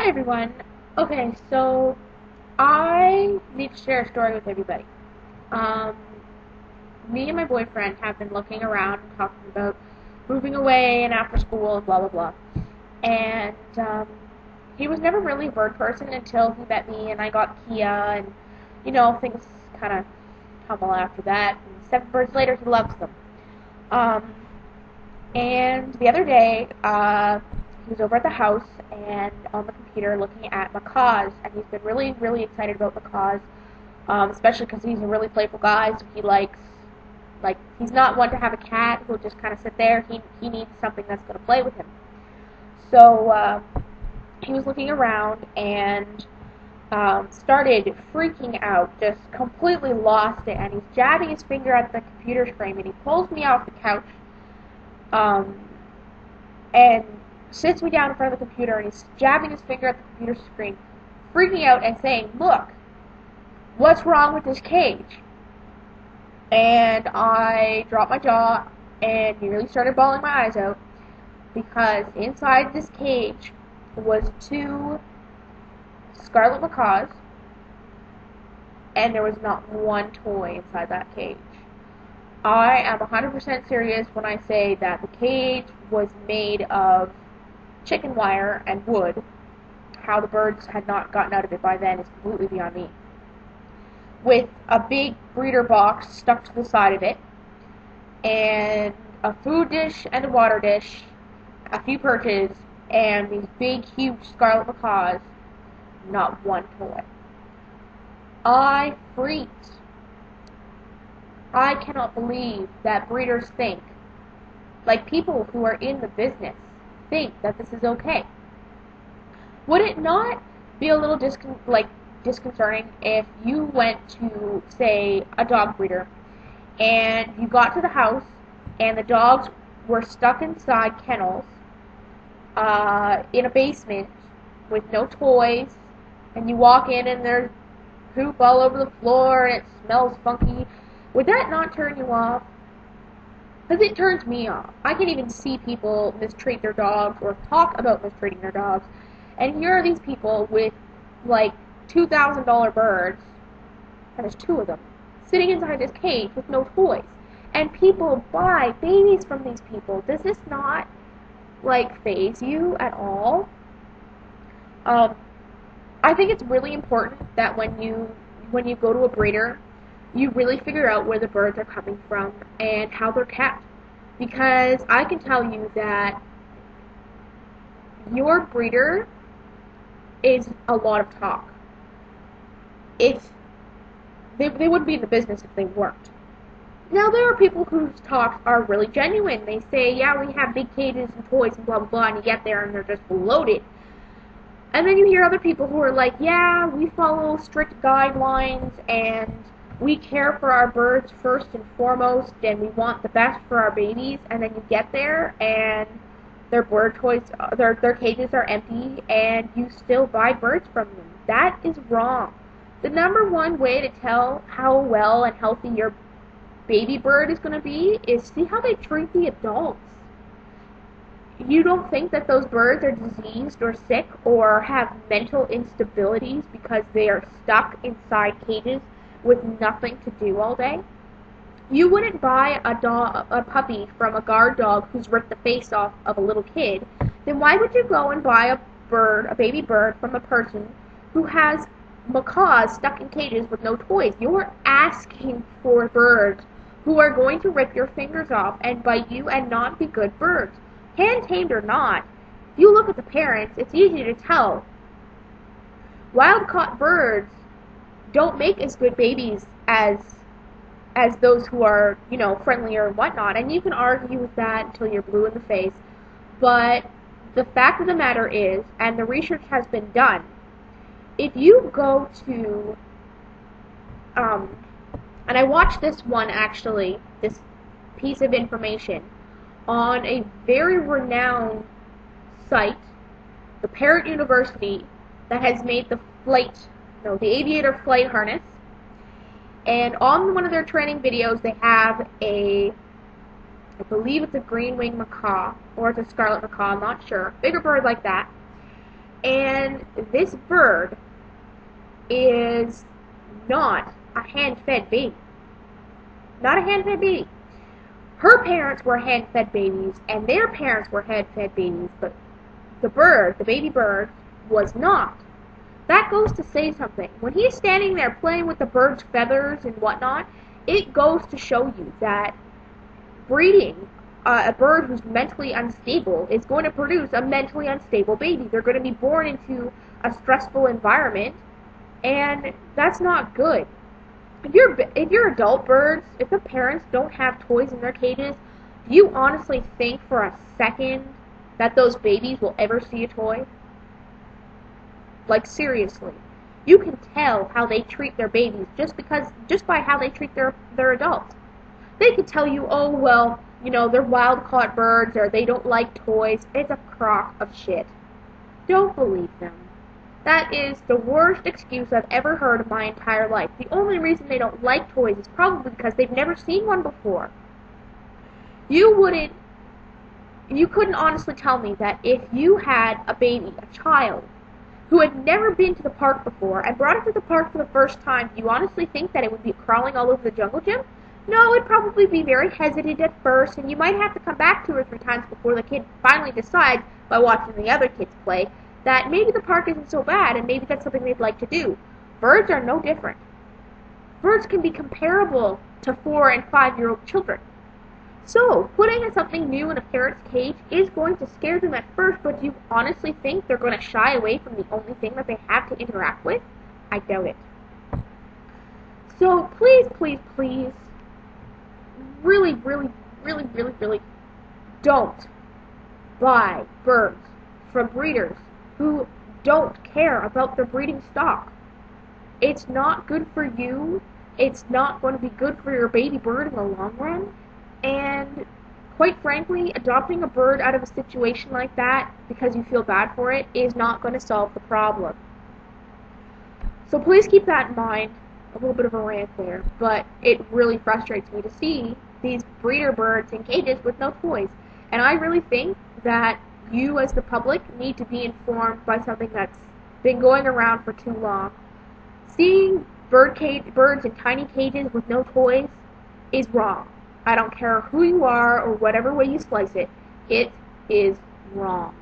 Hi everyone. Okay, so I need to share a story with everybody. Um, Me and my boyfriend have been looking around and talking about moving away and after school and blah blah blah. And he was never really a bird person until he met me and I got Kia and things kind of tumble after that. And 7 birds later, he loves them. Um, and the other day, he was over at the house and on the computer looking at macaws, and he's been really, really excited about macaws, especially because he's a really playful guy, so he likes, he's not one to have a cat who'll just kind of sit there. He needs something that's going to play with him. So he was looking around and started freaking out, just completely lost it, and he's jabbing his finger at the computer screen, and he pulls me off the couch, and sits me down in front of the computer, and he's jabbing his finger at the computer screen, freaking out and saying, "Look, what's wrong with this cage?" And I dropped my jaw and nearly started bawling my eyes out, because inside this cage was 2 scarlet macaws, and there was not one toy inside that cage. I am 100% serious when I say that the cage was made of chicken wire and wood. How the birds had not gotten out of it by then is completely beyond me. With a big breeder box stuck to the side of it, and a food dish and a water dish, a few perches, and these big, huge scarlet macaws. Not one toy. I freaked. I cannot believe that breeders think, like people who are in the business, think that this is okay. Would it not be a little disconcerting if you went to, say, a dog breeder, and you got to the house, and the dogs were stuck inside kennels, in a basement, with no toys, and you walk in and there's poop all over the floor and it smells funky? Would that not turn you off? Because it turns me off. I can even see people mistreat their dogs or talk about mistreating their dogs. And here are these people with, like, $2,000 birds, and there's 2 of them, sitting inside this cage with no toys. And people buy babies from these people. Does this not, faze you at all? I think it's really important that when you go to a breeder, you really figure out where the birds are coming from and how they're kept. Because I can tell you that your breeder is a lot of talk. They wouldn't be in the business if they weren't. Now, there are people whose talks are really genuine. They say, yeah, we have big cages and toys and blah, blah, blah, and you get there and they're just loaded. And then you hear other people who are like, yeah, we follow strict guidelines and we care for our birds first and foremost, and we want the best for our babies. And then you get there, and their bird toys, their cages are empty, and you still buy birds from them. That is wrong. The number one way to tell how well and healthy your baby bird is going to be is see how they treat the adults. You don't think that those birds are diseased or sick or have mental instabilities because they are stuck inside cages with nothing to do all day? You wouldn't buy a puppy from a guard dog who's ripped the face off of a little kid. Then why would you go and buy a baby bird from a person who has macaws stuck in cages with no toys? You're asking for birds who are going to rip your fingers off and bite you and not be good birds. Hand-tamed or not, if you look at the parents, it's easy to tell. Wild-caught birds don't make as good babies as those who are, friendlier and whatnot. And you can argue with that until you're blue in the face. But the fact of the matter is, and the research has been done, if you go to, and I watched this one actually, this piece of information, on a very renowned site, the Parrot University, that has made the aviator flight harness. And on one of their training videos, they have I believe it's a green-winged macaw, or it's a scarlet macaw, I'm not sure, bigger bird like that. And this bird is not a hand-fed baby. Not a hand-fed baby. Her parents were hand-fed babies, and their parents were hand-fed babies, but the bird, the baby bird, was not. That goes to say something. When he's standing there playing with the bird's feathers and whatnot, it goes to show you that breeding a bird who's mentally unstable is going to produce a mentally unstable baby. They're going to be born into a stressful environment, and that's not good. If you're adult birds, if the parents don't have toys in their cages, do you honestly think for a second that those babies will ever see a toy? Like, seriously. You can tell how they treat their babies just by how they treat their adults. They could tell you, oh, well, you know, they're wild-caught birds, or they don't like toys. It's a crock of shit. Don't believe them. That is the worst excuse I've ever heard in my entire life. The only reason they don't like toys is probably because they've never seen one before. You couldn't honestly tell me that if you had a baby, a child, who had never been to the park before and brought it to the park for the first time, do you honestly think that it would be crawling all over the jungle gym? No, it'd probably be very hesitant at first, and you might have to come back 2 or 3 times before the kid finally decides, by watching the other kids play, that maybe the park isn't so bad and maybe that's something they'd like to do. Birds are no different. Birds can be comparable to 4- and 5-year-old children. So, putting something new in a parrot's cage is going to scare them at first, but do you honestly think they're going to shy away from the only thing that they have to interact with? I doubt it. So, please, please, please, really, really, really, really, really don't buy birds from breeders who don't care about their breeding stock. It's not good for you. It's not going to be good for your baby bird in the long run. And quite frankly, adopting a bird out of a situation like that because you feel bad for it is not going to solve the problem. So please keep that in mind. A little bit of a rant there, but it really frustrates me to see these breeder birds in cages with no toys. And I really think that you as the public need to be informed by something that's been going around for too long. Seeing birds in tiny cages with no toys is wrong. I don't care who you are or whatever way you slice it. It is wrong.